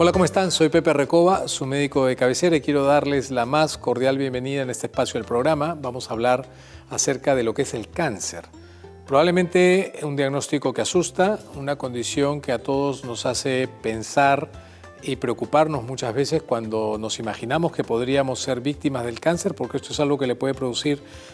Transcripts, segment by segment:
Hola, ¿cómo están? Soy Pepe Recoba, su médico de cabecera, y quiero darles la más cordial bienvenida en este espacio del programa. Vamos a hablar acerca de lo que es el cáncer. Probablemente un diagnóstico que asusta, una condición que a todos nos hace pensar y preocuparnos muchas veces cuando nos imaginamos que podríamos ser víctimas del cáncer, porque esto es algo que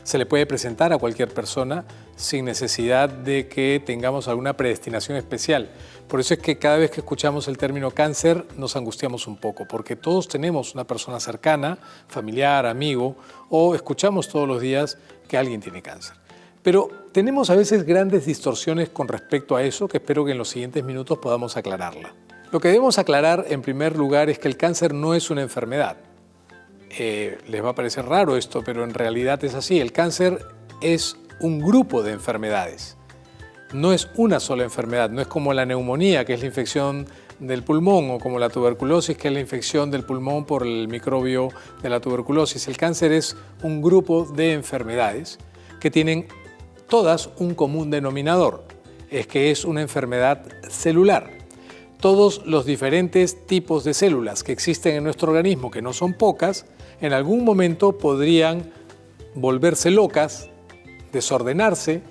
se le puede presentar a cualquier persona sin necesidad de que tengamos alguna predestinación especial. Por eso es que cada vez que escuchamos el término cáncer nos angustiamos un poco, porque todos tenemos una persona cercana, familiar, amigo, o escuchamos todos los días que alguien tiene cáncer. Pero tenemos a veces grandes distorsiones con respecto a eso, que espero que en los siguientes minutos podamos aclararla. Lo que debemos aclarar en primer lugar es que el cáncer no es una enfermedad. Les va a parecer raro esto, pero en realidad es así. El cáncer es un grupo de enfermedades. No es una sola enfermedad, no es como la neumonía, que es la infección del pulmón, o como la tuberculosis, que es la infección del pulmón por el microbio de la tuberculosis. El cáncer es un grupo de enfermedades que tienen todas un común denominador, es que es una enfermedad celular. Todos los diferentes tipos de células que existen en nuestro organismo, que no son pocas, en algún momento podrían volverse locas, desordenarse,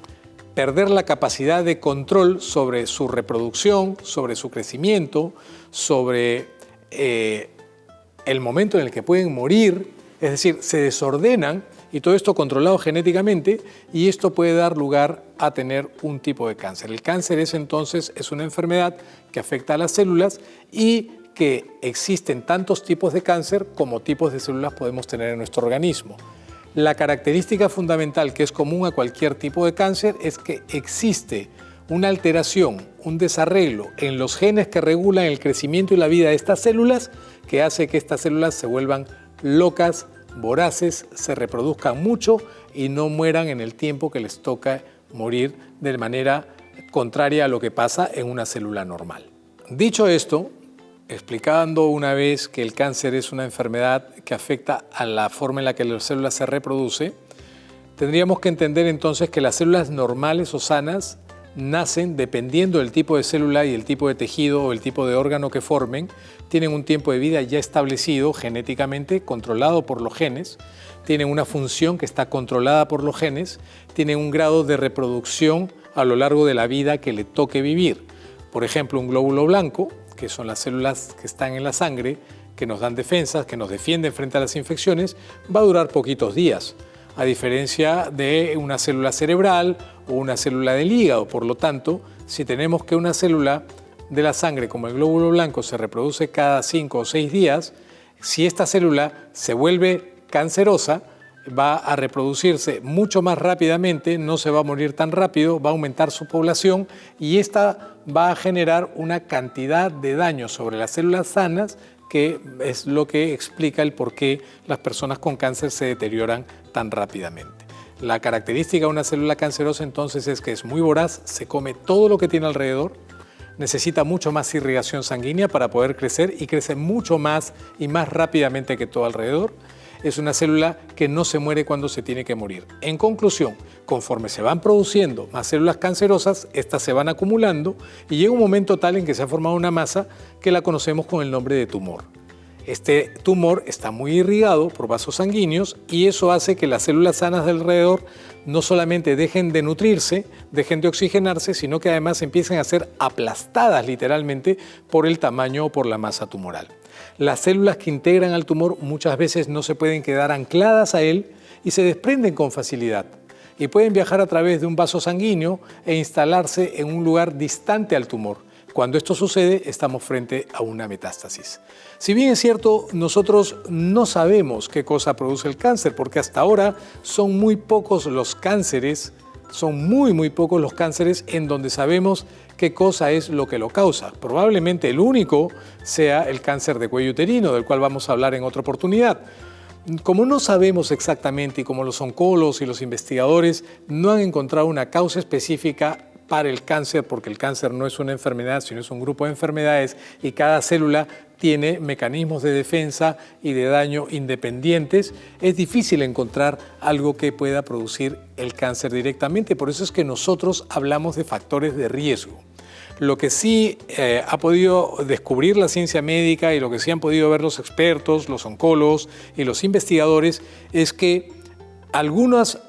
perder la capacidad de control sobre su reproducción, sobre su crecimiento, sobre el momento en el que pueden morir, es decir, se desordenan, y todo esto controlado genéticamente, y esto puede dar lugar a tener un tipo de cáncer. El cáncer es una enfermedad que afecta a las células y que existen tantos tipos de cáncer como tipos de células podemos tener en nuestro organismo. La característica fundamental que es común a cualquier tipo de cáncer es que existe una alteración, un desarreglo en los genes que regulan el crecimiento y la vida de estas células, que hace que estas células se vuelvan locas, voraces, se reproduzcan mucho y no mueran en el tiempo que les toca morir, de manera contraria a lo que pasa en una célula normal. Dicho esto, explicando una vez que el cáncer es una enfermedad que afecta a la forma en la que las células se reproducen, tendríamos que entender entonces que las células normales o sanas nacen dependiendo del tipo de célula y el tipo de tejido o el tipo de órgano que formen, tienen un tiempo de vida ya establecido genéticamente, controlado por los genes, tienen una función que está controlada por los genes, tienen un grado de reproducción a lo largo de la vida que le toque vivir. Por ejemplo, un glóbulo blanco, que son las células que están en la sangre, que nos dan defensas, que nos defienden frente a las infecciones, va a durar poquitos días, a diferencia de una célula cerebral o una célula del hígado. Por lo tanto, si tenemos que una célula de la sangre, como el glóbulo blanco, se reproduce cada 5 o 6 días, si esta célula se vuelve cancerosa, va a reproducirse mucho más rápidamente, no se va a morir tan rápido, va a aumentar su población y esta va a generar una cantidad de daño sobre las células sanas que es lo que explica el por qué las personas con cáncer se deterioran tan rápidamente. La característica de una célula cancerosa entonces es que es muy voraz, se come todo lo que tiene alrededor, necesita mucho más irrigación sanguínea para poder crecer y crece mucho más y más rápidamente que todo alrededor. Es una célula que no se muere cuando se tiene que morir. En conclusión, conforme se van produciendo más células cancerosas, estas se van acumulando y llega un momento tal en que se ha formado una masa que la conocemos con el nombre de tumor. Este tumor está muy irrigado por vasos sanguíneos y eso hace que las células sanas de alrededor no solamente dejen de nutrirse, dejen de oxigenarse, sino que además empiecen a ser aplastadas literalmente por el tamaño o por la masa tumoral. Las células que integran al tumor muchas veces no se pueden quedar ancladas a él y se desprenden con facilidad y pueden viajar a través de un vaso sanguíneo e instalarse en un lugar distante al tumor. Cuando esto sucede, estamos frente a una metástasis. Si bien es cierto, nosotros no sabemos qué cosa produce el cáncer, porque hasta ahora son muy pocos los cánceres, muy pocos los cánceres en donde sabemos qué cosa es lo que lo causa. Probablemente el único sea el cáncer de cuello uterino, del cual vamos a hablar en otra oportunidad. Como no sabemos exactamente y como los oncólogos y los investigadores no han encontrado una causa específica para el cáncer, porque el cáncer no es una enfermedad, sino es un grupo de enfermedades y cada célula tiene mecanismos de defensa y de daño independientes, es difícil encontrar algo que pueda producir el cáncer directamente. Por eso es que nosotros hablamos de factores de riesgo. Lo que sí ha podido descubrir la ciencia médica y lo que sí han podido ver los expertos, los oncólogos y los investigadores es que algunas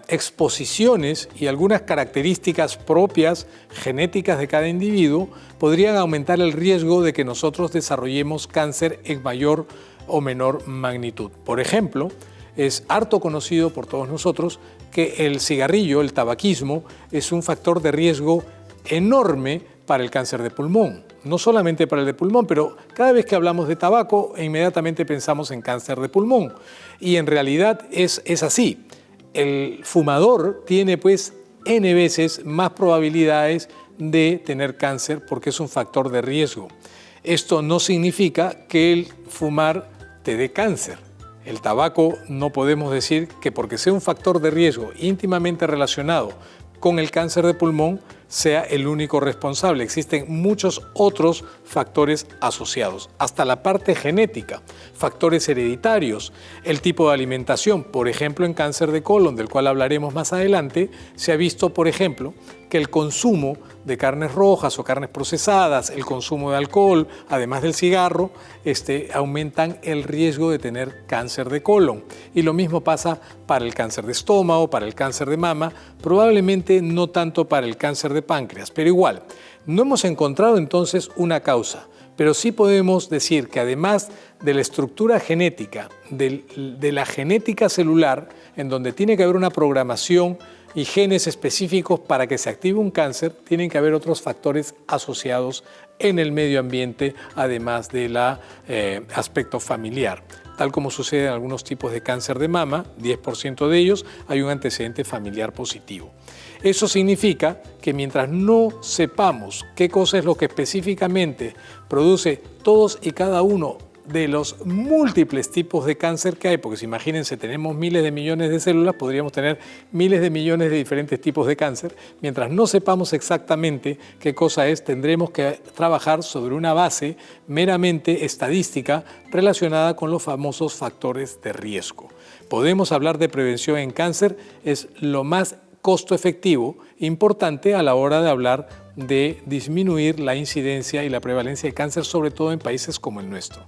exposiciones y algunas características propias genéticas de cada individuo podrían aumentar el riesgo de que nosotros desarrollemos cáncer en mayor o menor magnitud. Por ejemplo, es harto conocido por todos nosotros que el cigarrillo, el tabaquismo, es un factor de riesgo enorme para el cáncer de pulmón. No solamente para el de pulmón, pero cada vez que hablamos de tabaco, inmediatamente pensamos en cáncer de pulmón. Y en realidad es así. El fumador tiene pues N veces más probabilidades de tener cáncer porque es un factor de riesgo. Esto no significa que el fumar te dé cáncer. El tabaco no podemos decir que porque sea un factor de riesgo íntimamente relacionado con el cáncer de pulmón sea el único responsable. Existen muchos otros factores asociados, hasta la parte genética, factores hereditarios, el tipo de alimentación. Por ejemplo, en cáncer de colon, del cual hablaremos más adelante, se ha visto, por ejemplo, que el consumo de carnes rojas o carnes procesadas, el consumo de alcohol, además del cigarro, aumentan el riesgo de tener cáncer de colon. Y lo mismo pasa para el cáncer de estómago, para el cáncer de mama, probablemente no tanto para el cáncer de páncreas, pero igual. No hemos encontrado entonces una causa, pero sí podemos decir que además de la estructura genética, de la genética celular, en donde tiene que haber una programación y genes específicos para que se active un cáncer, tienen que haber otros factores asociados en el medio ambiente, además del aspecto familiar. Tal como sucede en algunos tipos de cáncer de mama, 10% de ellos, hay un antecedente familiar positivo. Eso significa que mientras no sepamos qué cosa es lo que específicamente produce todos y cada uno de los múltiples tipos de cáncer que hay, porque si imagínense, tenemos miles de millones de células, podríamos tener miles de millones de diferentes tipos de cáncer. Mientras no sepamos exactamente qué cosa es, tendremos que trabajar sobre una base meramente estadística relacionada con los famosos factores de riesgo. Podemos hablar de prevención en cáncer, es lo más costo efectivo importante a la hora de hablar de disminuir la incidencia y la prevalencia de cáncer, sobre todo en países como el nuestro.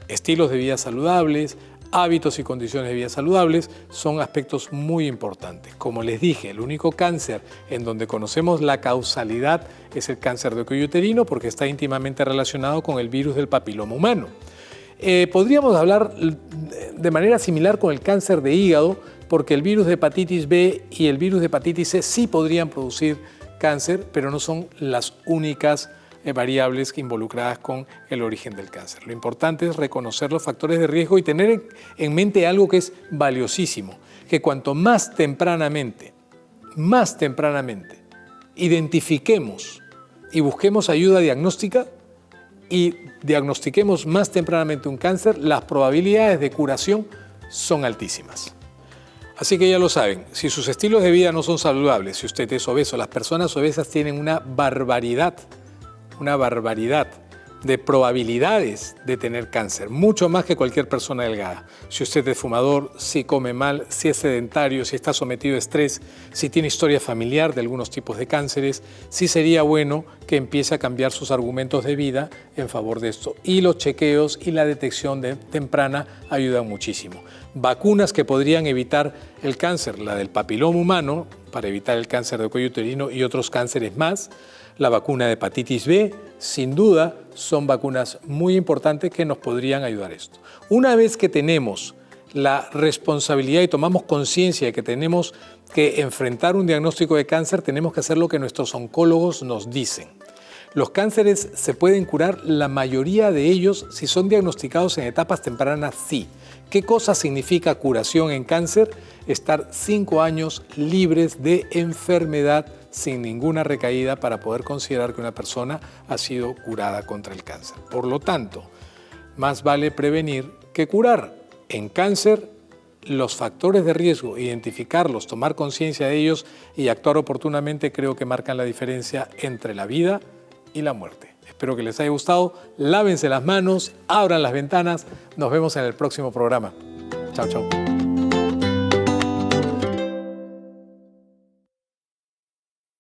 Estilos de vida saludables, hábitos y condiciones de vida saludables son aspectos muy importantes. Como les dije, el único cáncer en donde conocemos la causalidad es el cáncer de cuello uterino porque está íntimamente relacionado con el virus del papiloma humano. Podríamos hablar de manera similar con el cáncer de hígado porque el virus de hepatitis B y el virus de hepatitis C sí podrían producir cáncer, pero no son las únicas variables involucradas con el origen del cáncer. Lo importante es reconocer los factores de riesgo y tener en mente algo que es valiosísimo, que cuanto más tempranamente identifiquemos y busquemos ayuda diagnóstica y diagnostiquemos más tempranamente un cáncer, las probabilidades de curación son altísimas. Así que ya lo saben, si sus estilos de vida no son saludables, si usted es obeso, las personas obesas tienen una barbaridad de probabilidades de tener cáncer, mucho más que cualquier persona delgada. Si usted es fumador, si come mal, si es sedentario, si está sometido a estrés, si tiene historia familiar de algunos tipos de cánceres, sí sería bueno que empiece a cambiar sus argumentos de vida en favor de esto. Y los chequeos y la detección temprana ayudan muchísimo. Vacunas que podrían evitar el cáncer, la del papiloma humano, para evitar el cáncer de cuello uterino y otros cánceres más. La vacuna de hepatitis B, sin duda, son vacunas muy importantes que nos podrían ayudar a esto. Una vez que tenemos la responsabilidad y tomamos conciencia de que tenemos que enfrentar un diagnóstico de cáncer, tenemos que hacer lo que nuestros oncólogos nos dicen. Los cánceres se pueden curar, la mayoría de ellos, si son diagnosticados en etapas tempranas, sí. ¿Qué cosa significa curación en cáncer? Estar 5 años libres de enfermedad sin ninguna recaída para poder considerar que una persona ha sido curada contra el cáncer. Por lo tanto, más vale prevenir que curar. En cáncer, los factores de riesgo, identificarlos, tomar conciencia de ellos y actuar oportunamente creo que marcan la diferencia entre la vida y la muerte. Espero que les haya gustado. Lávense las manos, abran las ventanas. Nos vemos en el próximo programa. Chao, chao.